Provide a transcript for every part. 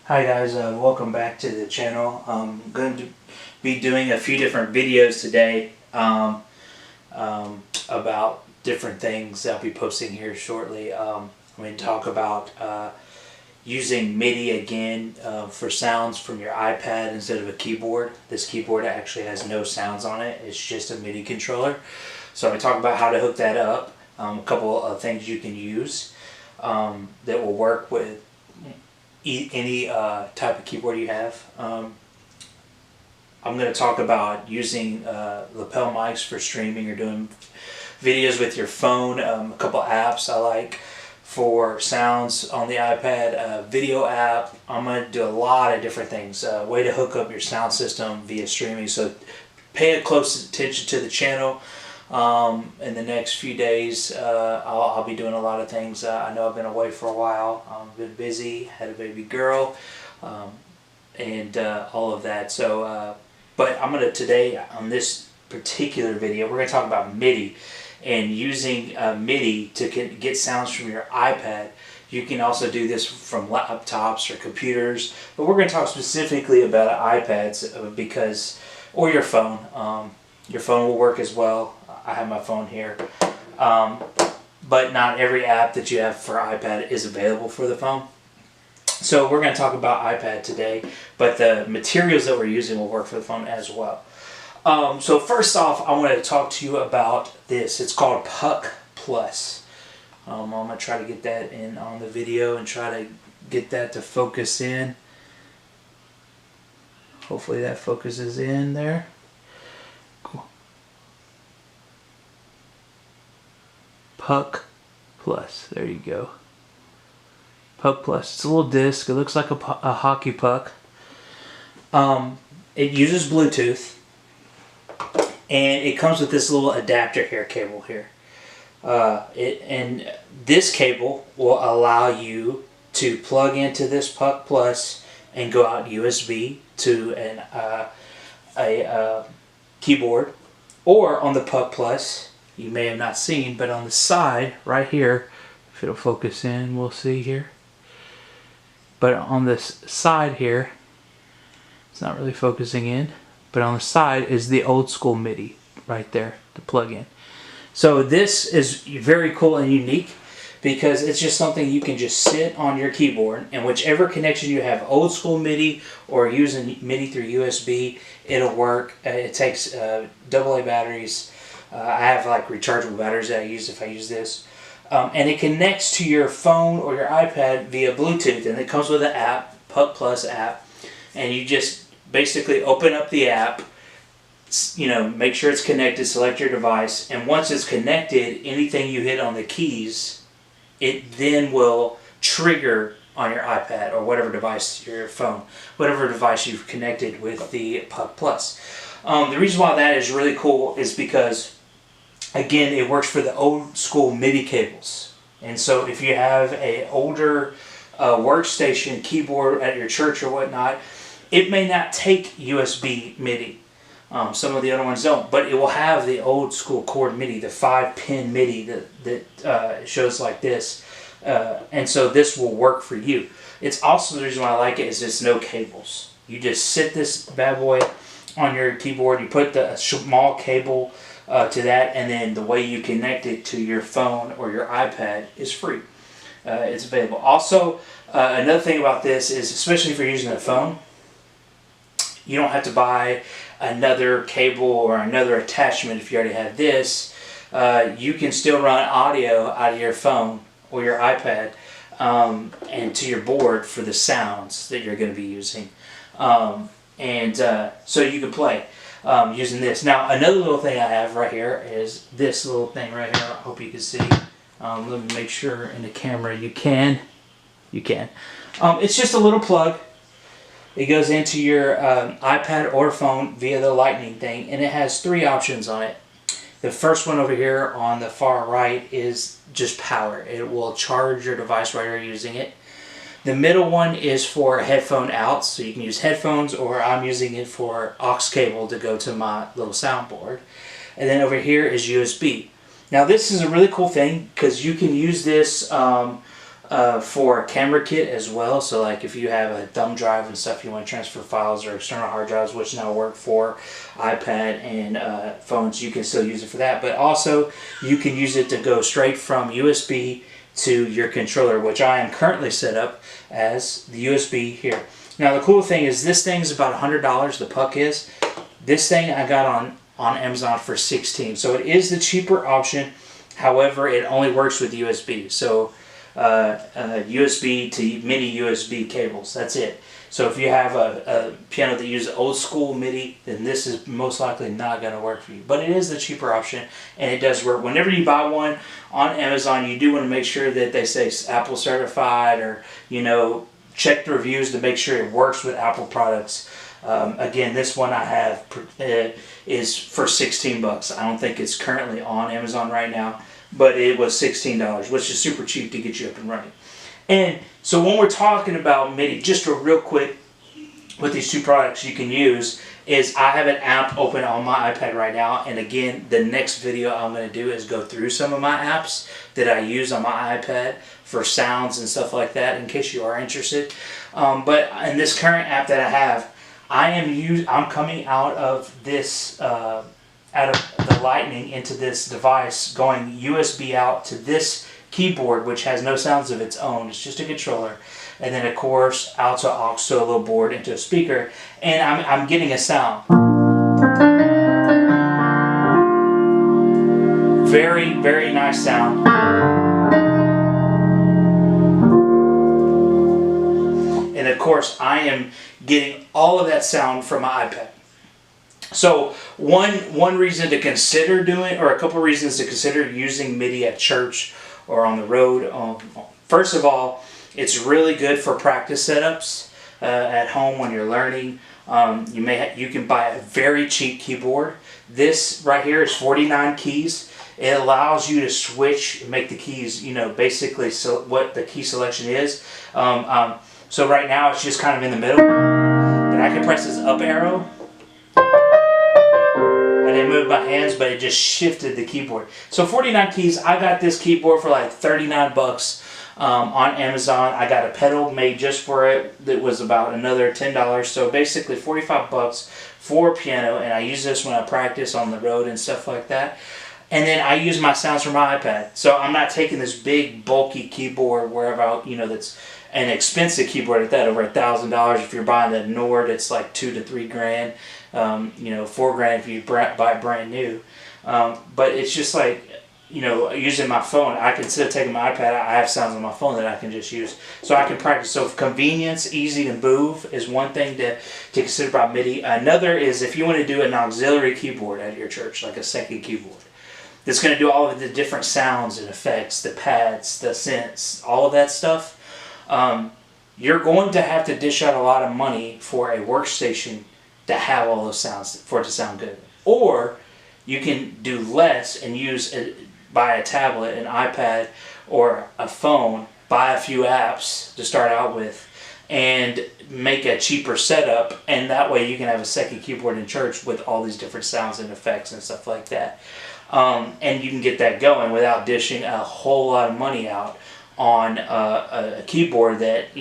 Hi guys, welcome back to the channel. I'm going to be doing a few different videos today about different things I'll be posting here shortly. I'm going to talk about using MIDI again for sounds from your iPad instead of a keyboard. This keyboard actually has no sounds on it, it's just a MIDI controller. So I'm going to talk about how to hook that up, a couple of things you can use that will work with any type of keyboard you have. I'm going to talk about using lapel mics for streaming or doing videos with your phone. A couple apps I like for sounds on the iPad. Video app. I'm going to do a lot of different things. Way to hook up your sound system via streaming. So pay close attention to the channel. In the next few days, I'll be doing a lot of things. I know I've been away for a while. I've been busy, had a baby girl, and all of that. So, but I'm gonna today on this particular video, we're gonna talk about MIDI and using MIDI to get sounds from your iPad. You can also do this from laptops or computers, but we're going to talk specifically about iPads because, or your phone. Your phone will work as well. I have my phone here. But not every app that you have for iPad is available for the phone. So we're going to talk about iPad today, but the materials that we're using will work for the phone as well. So first off, I want to talk to you about this. It's called Puck Plus. I'm going to try to get that in on the video and try to get that to focus in. Hopefully that focuses in there. Cool. Puck Plus. There you go. Puck Plus. It's a little disc. It looks like a hockey puck. It uses Bluetooth. And it comes with this little adapter here, cable here. And this cable will allow you to plug into this Puck Plus and go out USB to a keyboard. Or on the Puck Plus, you may have not seen, but on the side, right here, if it'll focus in, we'll see here. But on this side here, it's not really focusing in, but on the side is the old school MIDI right there to plug in. So this is very cool and unique because it's just something you can just sit on your keyboard, and whichever connection you have, old school MIDI or using MIDI through USB, it'll work. It takes AA batteries. I have like rechargeable batteries that I use if I use this. And it connects to your phone or your iPad via Bluetooth, and it comes with an app, Puck Plus app, and you just basically open up the app, make sure it's connected, select your device, and once it's connected, anything you hit on the keys, it then will trigger on your iPad or whatever device, your phone, whatever device you've connected with the Puck Plus. The reason why that is really cool is because, again, it works for the old school MIDI cables. And so if you have an older workstation, keyboard at your church or whatnot, it may not take USB MIDI. Some of the other ones don't, but it will have the old school cord MIDI, the 5-pin MIDI that shows like this. And so this will work for you. It's also the reason why I like it is it's no cables. You just sit this bad boy on your keyboard, you put the small cable to that, and then the way you connect it to your phone or your iPad is free. It's available. Also, another thing about this is, especially if you're using a phone, you don't have to buy another cable or another attachment if you already have this. You can still run audio out of your phone or your iPad and to your board for the sounds that you're going to be using. So you can play using this. Now, another little thing I have right here is this little thing right here. I hope you can see. Let me make sure in the camera you can. It's just a little plug. It goes into your iPad or phone via the lightning thing, and it has 3 options on it. The first one over here on the far right is just power. It will charge your device while you're using it. The middle one is for headphone outs, so you can use headphones, or I'm using it for aux cable to go to my little soundboard. And then over here is USB. Now this is a really cool thing because you can use this for a camera kit as well. So like if you have a thumb drive and stuff, you want to transfer files or external hard drives, which now work for iPad and phones, you can still use it for that. But also you can use it to go straight from USB to your controller, which I am currently set up as the USB here. Now the cool thing is this thing's about $100, the puck is. This thing I got on Amazon for $16. So it is the cheaper option. However, it only works with USB. So USB to mini USB cables. That's it. So if you have a piano that uses old school MIDI, then this is most likely not going to work for you. But it is the cheaper option, and it does work. Whenever you buy one on Amazon, you do want to make sure that they say Apple certified, or check the reviews to make sure it works with Apple products. Again, this one I have is for $16. I don't think it's currently on Amazon right now, but it was $16, which is super cheap to get you up and running. And so when we're talking about MIDI, just real quick, with these two products you can use is I have an app open on my iPad right now, and again, the next video I'm going to do is go through some of my apps that I use on my iPad for sounds and stuff like that, in case you are interested. But in this current app that I have, I'm coming out of this out of the Lightning into this device, going USB out to this keyboard, which has no sounds of its own. It's just a controller, and then of course out to aux to a little board into a speaker, and I'm getting a sound. Very, very nice sound. And of course I am getting all of that sound from my iPad. So one reason to consider doing, or a couple reasons to consider using MIDI at church or on the road. First of all, it's really good for practice setups at home when you're learning. You can buy a very cheap keyboard. This right here is 49 keys. It allows you to switch, make the keys, basically what the key selection is. So right now it's just kind of in the middle, and I can press this up arrow. I didn't move my hands, but it just shifted the keyboard. So 49 keys. I got this keyboard for like $39 on Amazon. I got a pedal made just for it that was about another $10. So basically $45 for a piano, and I use this when I practice on the road and stuff like that. And then I use my sounds from my iPad. So I'm not taking this big bulky keyboard wherever that's an expensive keyboard at that, over $1,000. If you're buying the Nord, it's like $2 to $3 grand. $4 if you buy brand new. But it's just like, using my phone. Instead of taking my iPad, I have sounds on my phone that I can just use. So I can practice. So convenience, easy to move is one thing to consider about MIDI. Another is if you want to do an auxiliary keyboard at your church, like a second keyboard, that's going to do all of the different sounds and effects, the pads, the synths, all of that stuff. You're going to have to dish out a lot of money for a workstation to have all those sounds, for it to sound good. Or you can do less and buy a tablet, an iPad, or a phone, buy a few apps to start out with, and make a cheaper setup, and that way you can have a second keyboard in church with all these different sounds and effects and stuff like that. And you can get that going without dishing a whole lot of money out on a keyboard that,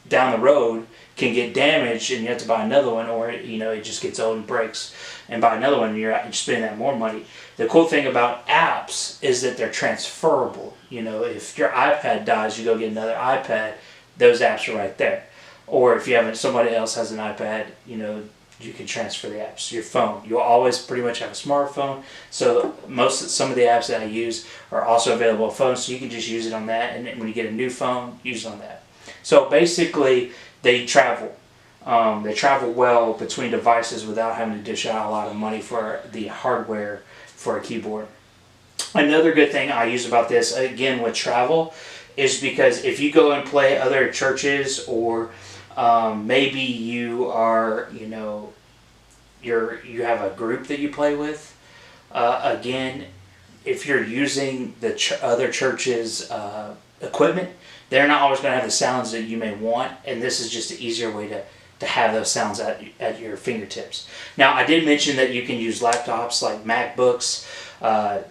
down the road can get damaged and you have to buy another one, or it just gets old and breaks, and buy another one and you're spending that more money. The cool thing about apps is that they're transferable. If your iPad dies, you go get another iPad, those apps are right there. Or if somebody else has an iPad, you can transfer the apps to your phone. You'll always pretty much have a smartphone, so some of the apps that I use are also available on phones, so you can just use it on that, and when you get a new phone, use it on that. So basically, they travel well between devices without having to dish out a lot of money for the hardware for a keyboard. Another good thing I use about this, again with travel, is because if you go and play other churches, or maybe you are, you have a group that you play with. Again, if you're using the other church's equipment, they're not always going to have the sounds that you may want, and this is just an easier way to have those sounds at your fingertips. Now, I did mention that you can use laptops like MacBooks,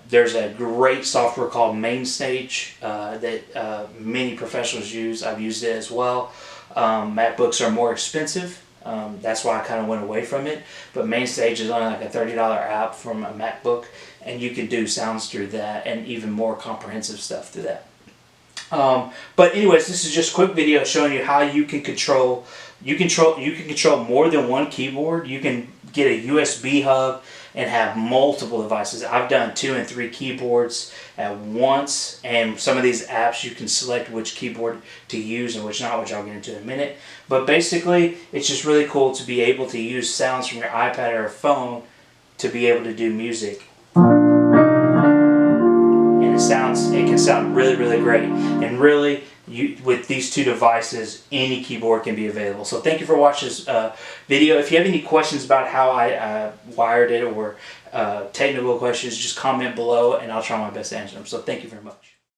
There's a great software called MainStage that many professionals use. I've used it as well. MacBooks are more expensive. That's why I kind of went away from it. But MainStage is only like a $30 app from a MacBook, and you can do sounds through that and even more comprehensive stuff through that. But anyways, this is just a quick video showing you how you can control. You can control more than one keyboard. You can get a USB hub and have multiple devices. I've done 2 and 3 keyboards at once, and some of these apps you can select which keyboard to use and which not, which I'll get into in a minute. But basically, it's just really cool to be able to use sounds from your iPad or phone to be able to do music. And it can sound really, really great. And really, with these 2 devices, any keyboard can be available. So thank you for watching this video. If you have any questions about how I wired it, or technical questions, just comment below and I'll try my best to answer them. So thank you very much.